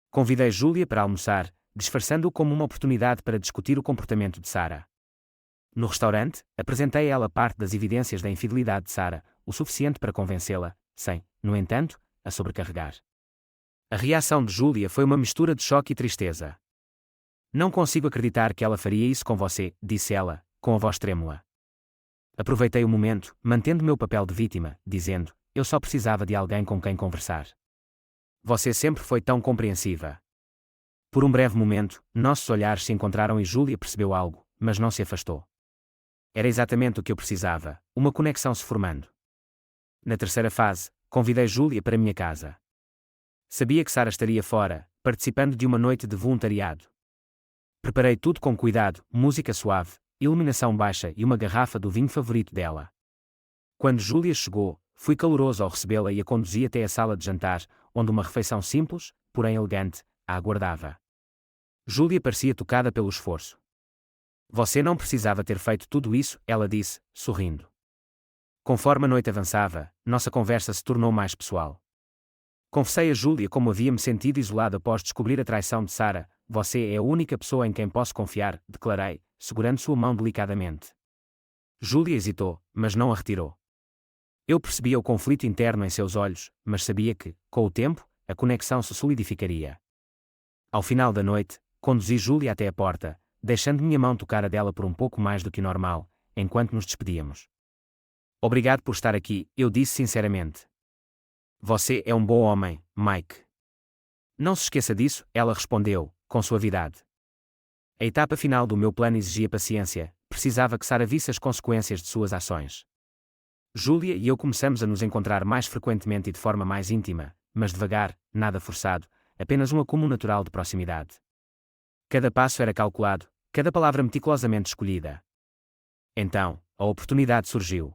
Convidei Julia para almoçar, disfarçando-o como uma oportunidade para discutir o comportamento de Sarah. No restaurante, apresentei a ela parte das evidências da infidelidade de Sarah, o suficiente para convencê-la, sem, no entanto, a sobrecarregar. A reação de Julia foi uma mistura de choque e tristeza. Não consigo acreditar que ela faria isso com você, disse ela, com a voz trêmula. Aproveitei o momento, mantendo meu papel de vítima, dizendo: eu só precisava de alguém com quem conversar. Você sempre foi tão compreensiva. Por um breve momento, nossos olhares se encontraram e Julia percebeu algo, mas não se afastou. Era exatamente o que eu precisava, uma conexão se formando. Na terceira fase, convidei Julia para minha casa. Sabia que Sarah estaria fora, participando de uma noite de voluntariado. Preparei tudo com cuidado, música suave, iluminação baixa e uma garrafa do vinho favorito dela. Quando Julia chegou, fui caloroso ao recebê-la e a conduzi até a sala de jantar, onde uma refeição simples, porém elegante, a aguardava. Julia parecia tocada pelo esforço. Você não precisava ter feito tudo isso, ela disse, sorrindo. Conforme a noite avançava, nossa conversa se tornou mais pessoal. Confessei a Julia como havia me sentido isolado após descobrir a traição de Sarah. Você é a única pessoa em quem posso confiar, declarei, segurando sua mão delicadamente. Julia hesitou, mas não a retirou. Eu percebia o conflito interno em seus olhos, mas sabia que, com o tempo, a conexão se solidificaria. Ao final da noite, conduzi Julia até a porta, deixando minha mão tocar a dela por um pouco mais do que normal, enquanto nos despedíamos. Obrigado por estar aqui, eu disse sinceramente. Você é um bom homem, Mike. Não se esqueça disso, ela respondeu, com suavidade. A etapa final do meu plano exigia paciência, precisava que Sara visse as consequências de suas ações. Júlia e eu começamos a nos encontrar mais frequentemente e de forma mais íntima, mas devagar, nada forçado, apenas um acúmulo natural de proximidade. Cada passo era calculado, cada palavra meticulosamente escolhida. Então, a oportunidade surgiu.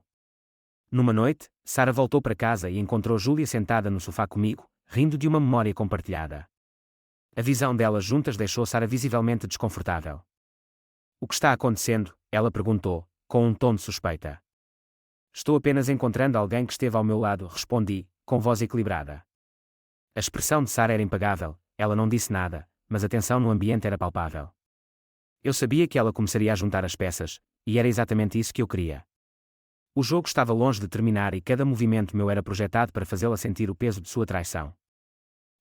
Numa noite, Sara voltou para casa e encontrou Júlia sentada no sofá comigo, rindo de uma memória compartilhada. A visão delas juntas deixou Sara visivelmente desconfortável. O que está acontecendo? Ela perguntou, com um tom de suspeita. Estou apenas encontrando alguém que esteve ao meu lado, respondi, com voz equilibrada. A expressão de Sara era impagável, ela não disse nada, mas a tensão no ambiente era palpável. Eu sabia que ela começaria a juntar as peças, e era exatamente isso que eu queria. O jogo estava longe de terminar e cada movimento meu era projetado para fazê-la sentir o peso de sua traição.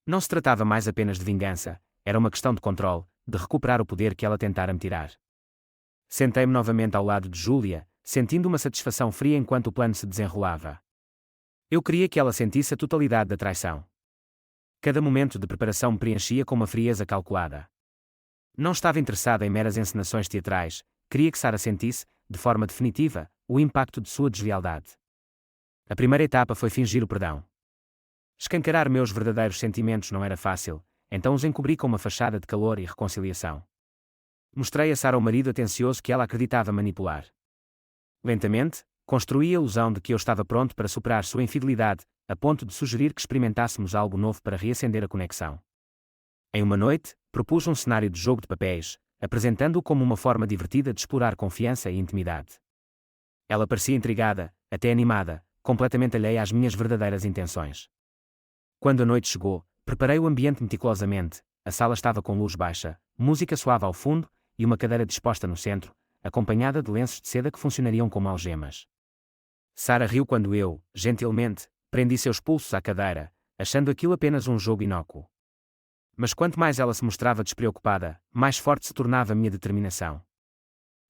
Não se tratava mais apenas de vingança, era uma questão de controle, de recuperar o poder que ela tentara me tirar. Sentei-me novamente ao lado de Júlia, sentindo uma satisfação fria enquanto o plano se desenrolava. Eu queria que ela sentisse a totalidade da traição. Cada momento de preparação me preenchia com uma frieza calculada. Não estava interessada em meras encenações teatrais, queria que Sara sentisse, de forma definitiva, o impacto de sua deslealdade. A primeira etapa foi fingir o perdão. Escancarar meus verdadeiros sentimentos não era fácil, então os encobri com uma fachada de calor e reconciliação. Mostrei a Sara o marido atencioso que ela acreditava manipular. Lentamente, construí a ilusão de que eu estava pronto para superar sua infidelidade, a ponto de sugerir que experimentássemos algo novo para reacender a conexão. Em uma noite, propus um cenário de jogo de papéis, apresentando-o como uma forma divertida de explorar confiança e intimidade. Ela parecia intrigada, até animada, completamente alheia às minhas verdadeiras intenções. Quando a noite chegou, preparei o ambiente meticulosamente, a sala estava com luz baixa, música suave ao fundo, e uma cadeira disposta no centro, acompanhada de lenços de seda que funcionariam como algemas. Sara riu quando eu, gentilmente, prendi seus pulsos à cadeira, achando aquilo apenas um jogo inócuo. Mas quanto mais ela se mostrava despreocupada, mais forte se tornava a minha determinação.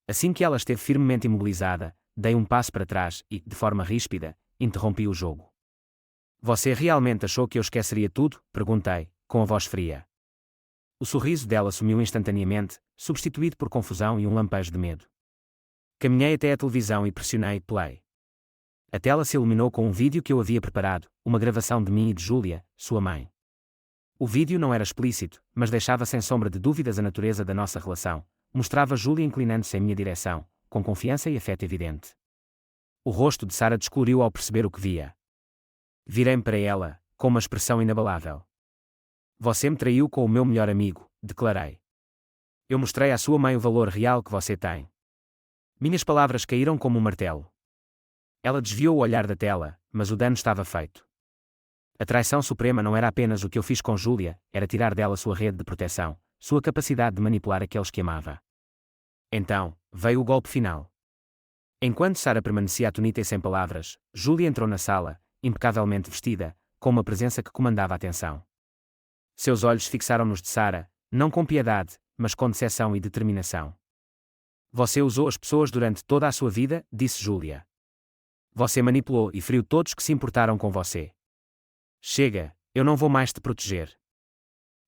Assim que ela esteve firmemente imobilizada, dei um passo para trás e, de forma ríspida, interrompi o jogo. Você realmente achou que eu esqueceria tudo? Perguntei, com a voz fria. O sorriso dela sumiu instantaneamente, substituído por confusão e um lampejo de medo. Caminhei até a televisão e pressionei play. A tela se iluminou com um vídeo que eu havia preparado, uma gravação de mim e de Júlia, sua mãe. O vídeo não era explícito, mas deixava sem sombra de dúvidas a natureza da nossa relação, mostrava Júlia inclinando-se em minha direção, com confiança e afeto evidente. O rosto de Sara descoloriu ao perceber o que via. Virei-me para ela, com uma expressão inabalável. Você me traiu com o meu melhor amigo, declarei. Eu mostrei à sua mãe o valor real que você tem. Minhas palavras caíram como um martelo. Ela desviou o olhar da tela, mas o dano estava feito. A traição suprema não era apenas o que eu fiz com Júlia, era tirar dela sua rede de proteção, sua capacidade de manipular aqueles que amava. Então, veio o golpe final. Enquanto Sara permanecia atonita e sem palavras, Júlia entrou na sala, impecavelmente vestida, com uma presença que comandava a atenção. Seus olhos fixaram-nos de Sara, não com piedade, mas com decepção e determinação. Você usou as pessoas durante toda a sua vida, disse Júlia. Você manipulou e feriu todos que se importaram com você. Chega, eu não vou mais te proteger.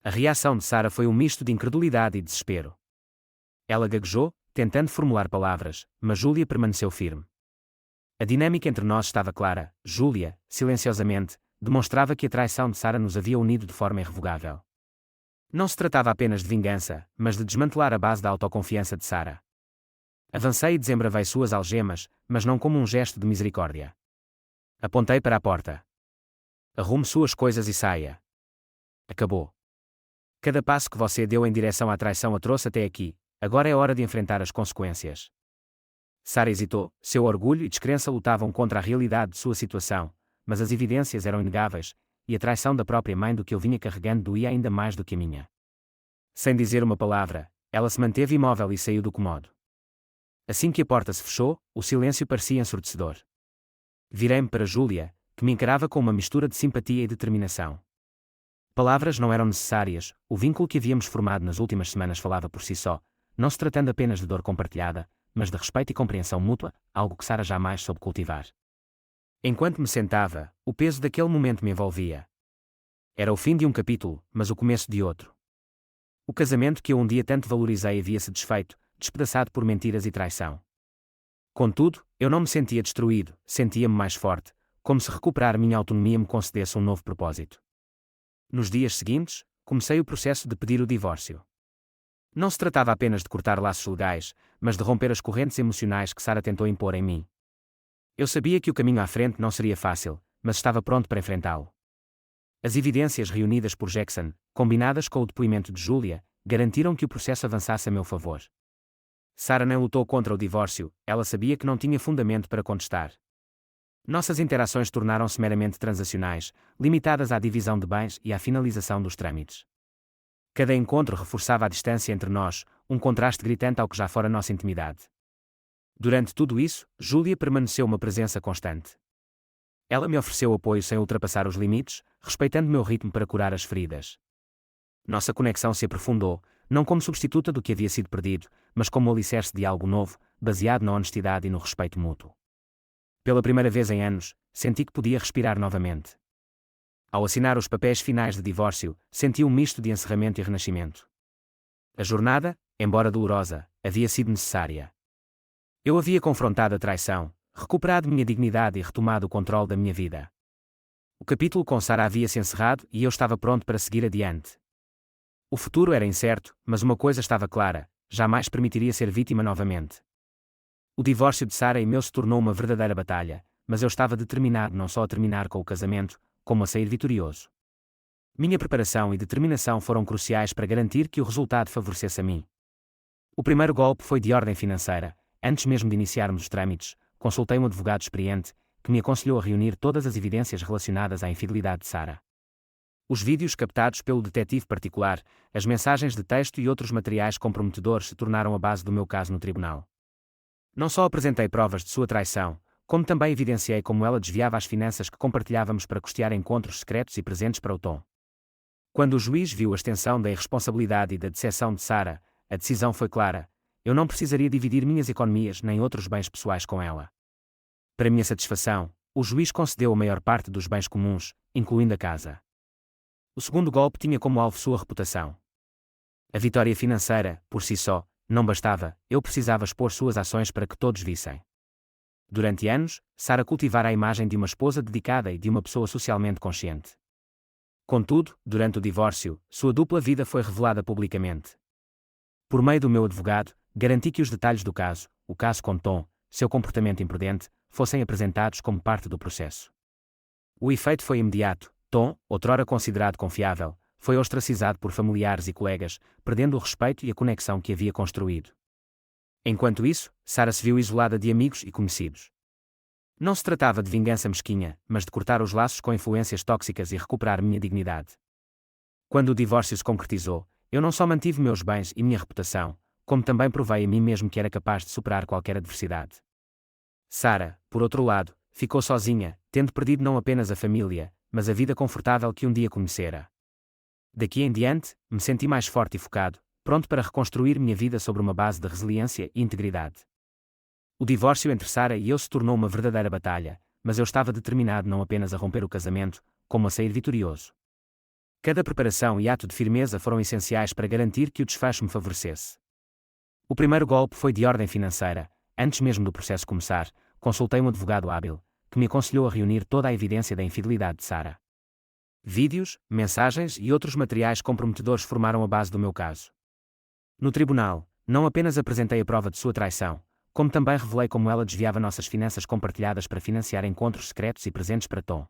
A reação de Sara foi um misto de incredulidade e desespero. Ela gaguejou, tentando formular palavras, mas Júlia permaneceu firme. A dinâmica entre nós estava clara. Júlia, silenciosamente, demonstrava que a traição de Sara nos havia unido de forma irrevogável. Não se tratava apenas de vingança, mas de desmantelar a base da autoconfiança de Sara. Avancei e desembravei suas algemas, mas não como um gesto de misericórdia. Apontei para a porta. Arrume suas coisas e saia. Acabou. Cada passo que você deu em direção à traição a trouxe até aqui, agora é hora de enfrentar as consequências. Sara hesitou, seu orgulho e descrença lutavam contra a realidade de sua situação, mas as evidências eram inegáveis, e a traição da própria mãe do que eu vinha carregando doía ainda mais do que a minha. Sem dizer uma palavra, ela se manteve imóvel e saiu do cômodo. Assim que a porta se fechou, o silêncio parecia ensurdecedor. Virei-me para Júlia, que me encarava com uma mistura de simpatia e determinação. Palavras não eram necessárias, o vínculo que havíamos formado nas últimas semanas falava por si só, não se tratando apenas de dor compartilhada, mas de respeito e compreensão mútua, algo que Sara jamais soube cultivar. Enquanto me sentava, o peso daquele momento me envolvia. Era o fim de um capítulo, mas o começo de outro. O casamento que eu um dia tanto valorizei havia-se desfeito, despedaçado por mentiras e traição. Contudo, eu não me sentia destruído, sentia-me mais forte, como se recuperar minha autonomia me concedesse um novo propósito. Nos dias seguintes, comecei o processo de pedir o divórcio. Não se tratava apenas de cortar laços legais, mas de romper as correntes emocionais que Sara tentou impor em mim. Eu sabia que o caminho à frente não seria fácil, mas estava pronto para enfrentá-lo. As evidências reunidas por Jackson, combinadas com o depoimento de Julia, garantiram que o processo avançasse a meu favor. Sara nem lutou contra o divórcio, ela sabia que não tinha fundamento para contestar. Nossas interações tornaram-se meramente transacionais, limitadas à divisão de bens e à finalização dos trâmites. Cada encontro reforçava a distância entre nós, um contraste gritante ao que já fora nossa intimidade. Durante tudo isso, Julia permaneceu uma presença constante. Ela me ofereceu apoio sem ultrapassar os limites, respeitando meu ritmo para curar as feridas. Nossa conexão se aprofundou, não como substituta do que havia sido perdido, mas como alicerce de algo novo, baseado na honestidade e no respeito mútuo. Pela primeira vez em anos, senti que podia respirar novamente. Ao assinar os papéis finais de divórcio, senti um misto de encerramento e renascimento. A jornada, embora dolorosa, havia sido necessária. Eu havia confrontado a traição, recuperado minha dignidade e retomado o controle da minha vida. O capítulo com Sara havia se encerrado e eu estava pronto para seguir adiante. O futuro era incerto, mas uma coisa estava clara: jamais permitiria ser vítima novamente. O divórcio de Sara e meu se tornou uma verdadeira batalha, mas eu estava determinado não só a terminar com o casamento, como a sair vitorioso. Minha preparação e determinação foram cruciais para garantir que o resultado favorecesse a mim. O primeiro golpe foi de ordem financeira. Antes mesmo de iniciarmos os trâmites, consultei um advogado experiente, que me aconselhou a reunir todas as evidências relacionadas à infidelidade de Sara. Os vídeos captados pelo detetive particular, as mensagens de texto e outros materiais comprometedores se tornaram a base do meu caso no tribunal. Não só apresentei provas de sua traição, como também evidenciei como ela desviava as finanças que compartilhávamos para custear encontros secretos e presentes para o Tom. Quando o juiz viu a extensão da irresponsabilidade e da decepção de Sara, a decisão foi clara: eu não precisaria dividir minhas economias nem outros bens pessoais com ela. Para minha satisfação, o juiz concedeu a maior parte dos bens comuns, incluindo a casa. O segundo golpe tinha como alvo sua reputação. A vitória financeira, por si só, não bastava, eu precisava expor suas ações para que todos vissem. Durante anos, Sara cultivara a imagem de uma esposa dedicada e de uma pessoa socialmente consciente. Contudo, durante o divórcio, sua dupla vida foi revelada publicamente. Por meio do meu advogado, garanti que os detalhes do caso, o caso com Tom, seu comportamento imprudente, fossem apresentados como parte do processo. O efeito foi imediato. Tom, outrora considerado confiável, foi ostracizado por familiares e colegas, perdendo o respeito e a conexão que havia construído. Enquanto isso, Sara se viu isolada de amigos e conhecidos. Não se tratava de vingança mesquinha, mas de cortar os laços com influências tóxicas e recuperar minha dignidade. Quando o divórcio se concretizou, eu não só mantive meus bens e minha reputação, como também provei a mim mesmo que era capaz de superar qualquer adversidade. Sara, por outro lado, ficou sozinha, tendo perdido não apenas a família, mas a vida confortável que um dia conhecera. Daqui em diante, me senti mais forte e focado, pronto para reconstruir minha vida sobre uma base de resiliência e integridade. O divórcio entre Sara e eu se tornou uma verdadeira batalha, mas eu estava determinado não apenas a romper o casamento, como a sair vitorioso. Cada preparação e ato de firmeza foram essenciais para garantir que o desfecho me favorecesse. O primeiro golpe foi de ordem financeira. Antes mesmo do processo começar, consultei um advogado hábil, que me aconselhou a reunir toda a evidência da infidelidade de Sara. Vídeos, mensagens e outros materiais comprometedores formaram a base do meu caso. No tribunal, não apenas apresentei a prova de sua traição, como também revelei como ela desviava nossas finanças compartilhadas para financiar encontros secretos e presentes para Tom.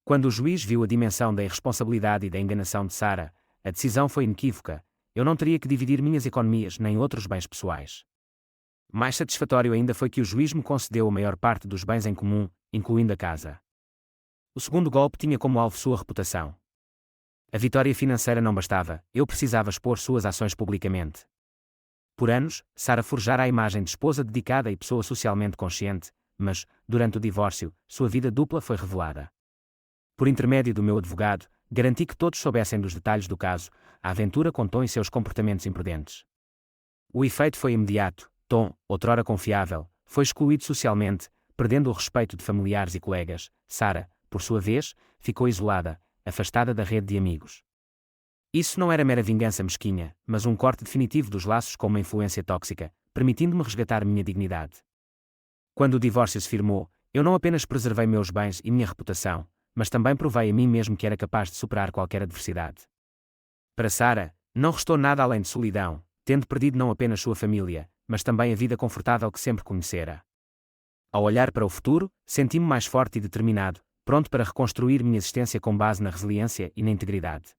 Quando o juiz viu a dimensão da irresponsabilidade e da enganação de Sara, a decisão foi inequívoca: eu não teria que dividir minhas economias nem outros bens pessoais. Mais satisfatório ainda foi que o juiz me concedeu a maior parte dos bens em comum, incluindo a casa. O segundo golpe tinha como alvo sua reputação. A vitória financeira não bastava, eu precisava expor suas ações publicamente. Por anos, Sara forjara a imagem de esposa dedicada e pessoa socialmente consciente, mas, durante o divórcio, sua vida dupla foi revelada. Por intermédio do meu advogado, garanti que todos soubessem dos detalhes do caso, a aventura com Tom e seus comportamentos imprudentes. O efeito foi imediato. Tom, outrora confiável, foi excluído socialmente, perdendo o respeito de familiares e colegas. Sara, por sua vez, ficou isolada, afastada da rede de amigos. Isso não era mera vingança mesquinha, mas um corte definitivo dos laços com uma influência tóxica, permitindo-me resgatar minha dignidade. Quando o divórcio se firmou, eu não apenas preservei meus bens e minha reputação, mas também provei a mim mesmo que era capaz de superar qualquer adversidade. Para Sarah, não restou nada além de solidão, tendo perdido não apenas sua família, mas também a vida confortável que sempre conhecera. Ao olhar para o futuro, senti-me mais forte e determinado, pronto para reconstruir minha existência com base na resiliência e na integridade.